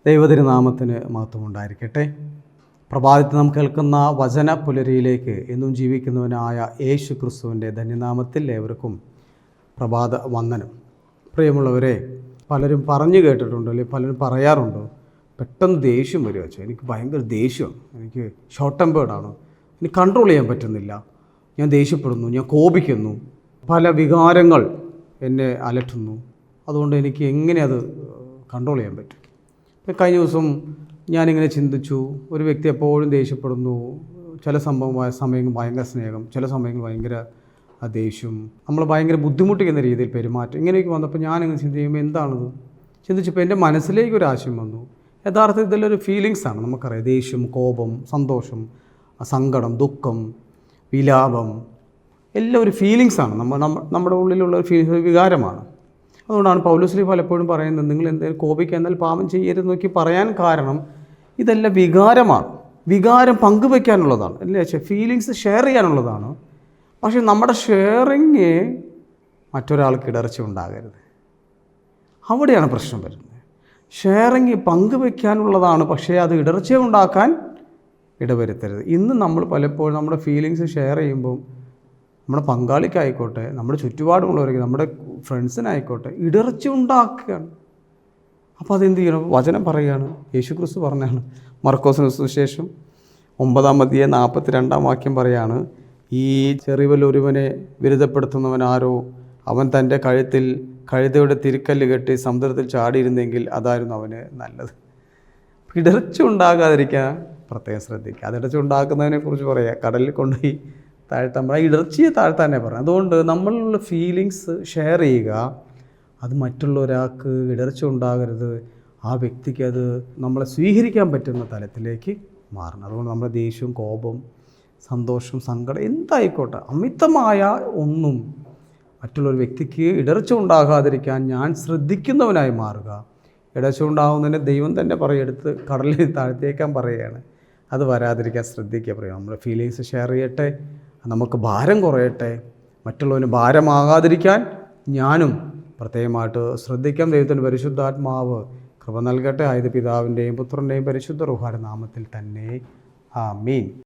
ദൈവതിരുനാമത്തിന് മഹത്വമുണ്ടായിരിക്കട്ടെ. പ്രഭാതത്തിൽ നാം കേൾക്കുന്ന വചന പുലരിയിലേക്ക് എന്നും ജീവിക്കുന്നവനായ യേശു ക്രിസ്തുവിൻ്റെ ധന്യനാമത്തിൽ ഏവർക്കും പ്രഭാത വന്ദനം. പ്രിയമുള്ളവരെ, പലരും പറഞ്ഞു കേട്ടിട്ടുണ്ടോ, അല്ലെങ്കിൽ പലരും പറയാറുണ്ടോ, പെട്ടെന്ന് ദേഷ്യം വരിക വെച്ചാൽ എനിക്ക് ഭയങ്കര ദേഷ്യമാണ്, എനിക്ക് ഷോർട്ട് ടെമ്പേർഡാണ്, എനിക്ക് കൺട്രോൾ ചെയ്യാൻ പറ്റുന്നില്ല, ഞാൻ ദേഷ്യപ്പെടുന്നു, ഞാൻ കോപിക്കുന്നു, പല വികാരങ്ങൾ എന്നെ അലട്ടുന്നു, അതുകൊണ്ട് എനിക്ക് എങ്ങനെ അത് കൺട്രോൾ ചെയ്യാൻ പറ്റും? കഴിഞ്ഞ ദിവസം ഞാനിങ്ങനെ ചിന്തിച്ചു, ഒരു വ്യക്തി എപ്പോഴും ദേഷ്യപ്പെടുന്നു, ചില സമയങ്ങൾ ഭയങ്കര സ്നേഹം, ചില സമയങ്ങൾ ഭയങ്കര ദേഷ്യം, നമ്മൾ ഭയങ്കര ബുദ്ധിമുട്ടിക്കുന്ന രീതിയിൽ പെരുമാറ്റം, ഇങ്ങനെയൊക്കെ വന്നപ്പോൾ ഞാനിങ്ങനെ ചിന്തിക്കുമ്പോൾ എന്താണത് ചിന്തിച്ചപ്പോൾ എൻ്റെ മനസ്സിലേക്ക് ഒരു ആശയം വന്നു. യഥാർത്ഥത്തിൽ ഇതിലൊരു ഫീലിങ്സാണ്. നമുക്കറിയാം, ദേഷ്യം, കോപം, സന്തോഷം, സങ്കടം, ദുഃഖം, വിലാപം എല്ലാം ഒരു ഫീലിങ്സാണ്. നമ്മുടെ ഉള്ളിലുള്ള ഒരു വികാരമാണ്. അതുകൊണ്ടാണ് പൗലോസ് പലപ്പോഴും പറയുന്നത്, നിങ്ങൾ എന്തെങ്കിലും കോപിക്കുക എന്നാൽ പാപം ചെയ്യരുത് നോക്കി പറയാൻ കാരണം ഇതെല്ലാം വികാരമാണ്. വികാരം പങ്കുവയ്ക്കാനുള്ളതാണ്, അല്ലേ? ഫീലിങ്സ് ഷെയർ ചെയ്യാനുള്ളതാണ്. പക്ഷേ നമ്മുടെ ഷെയറിങ് മറ്റൊരാൾക്ക് ഇടർച്ച ഉണ്ടാകരുത്. അവിടെയാണ് പ്രശ്നം വരുന്നത്. ഷെയറിങ് പങ്കുവയ്ക്കാനുള്ളതാണ്, പക്ഷേ അത് ഇടർച്ച ഉണ്ടാക്കാൻ ഇടവരുത്തരുത്. ഇന്ന് നമ്മൾ പലപ്പോഴും നമ്മുടെ ഫീലിങ്സ് ഷെയർ ചെയ്യുമ്പോൾ നമ്മുടെ പങ്കാളിക്കായിക്കോട്ടെ, നമ്മുടെ ചുറ്റുപാടുമുള്ളവർക്ക്, നമ്മുടെ ഫ്രണ്ട്സിനായിക്കോട്ടെ ഇടർച്ച ഉണ്ടാക്കുകയാണ്. അപ്പോൾ അതെന്ത് ചെയ്യണം? വചനം പറയുകയാണ്, യേശുക്രിസ്തു പറഞ്ഞാണ്. മർക്കോസിന് സുവിശേഷം 9:42 പറയാണ്, ഈ ചെറിയവല്ലൊരുവനെ വിരുദ്ധപ്പെടുത്തുന്നവൻ ആരോ, അവൻ തൻ്റെ കഴുത്തിൽ കഴുതയുടെ തിരിക്കല്ല് കെട്ടി സമുദ്രത്തിൽ ചാടിയിരുന്നെങ്കിൽ അതായിരുന്നു അവന് നല്ലത്. ഇടർച്ച ഉണ്ടാകാതിരിക്കാൻ പ്രത്യേകം ശ്രദ്ധിക്കുക. അത് ഇടർച്ച ഉണ്ടാക്കുന്നതിനെക്കുറിച്ച് പറയുക, കടലിൽ കൊണ്ടുപോയി താഴ്ത്താൻ, നമ്മളെ ഇടർച്ചയെ താഴ്ത്താനേ പറയാം. അതുകൊണ്ട് നമ്മളുള്ള ഫീലിങ്സ് ഷെയർ ചെയ്യുക, അത് മറ്റുള്ള ഒരാൾക്ക് ഇടർച്ച ഉണ്ടാകരുത്, ആ വ്യക്തിക്ക് അത് നമ്മളെ സ്വീകരിക്കാൻ പറ്റുന്ന തലത്തിലേക്ക് മാറണം. അതുകൊണ്ട് നമ്മുടെ ദേഷ്യവും, കോപം, സന്തോഷം, സങ്കടം എന്തായിക്കോട്ടെ, അമിതമായ ഒന്നും മറ്റുള്ളൊരു വ്യക്തിക്ക് ഇടർച്ച ഉണ്ടാകാതിരിക്കാൻ ഞാൻ ശ്രദ്ധിക്കുന്നവനായി മാറുക. ഇടർച്ച ഉണ്ടാകുന്നതിന് ദൈവം തന്നെ എടുത്ത് കടലിൽ താഴ്ത്തേക്കാൻ പറയുകയാണ്. അത് വരാതിരിക്കാൻ ശ്രദ്ധിക്കുക. പറയാം, നമ്മുടെ ഫീലിങ്സ് ഷെയർ ചെയ്യട്ടെ, നമുക്ക് ഭാരം കുറയട്ടെ, മറ്റുള്ളവന് ഭാരമാകാതിരിക്കാൻ ഞാനും പ്രത്യേകമായിട്ട് ശ്രദ്ധിക്കാം. ദൈവത്തിൻ്റെ പരിശുദ്ധാത്മാവ് കൃപ നൽകട്ടെ. ആയത് പിതാവിൻ്റെയും പുത്രൻ്റെയും പരിശുദ്ധ റൂഹായുടെ നാമത്തിൽ തന്നെ. ആമീൻ.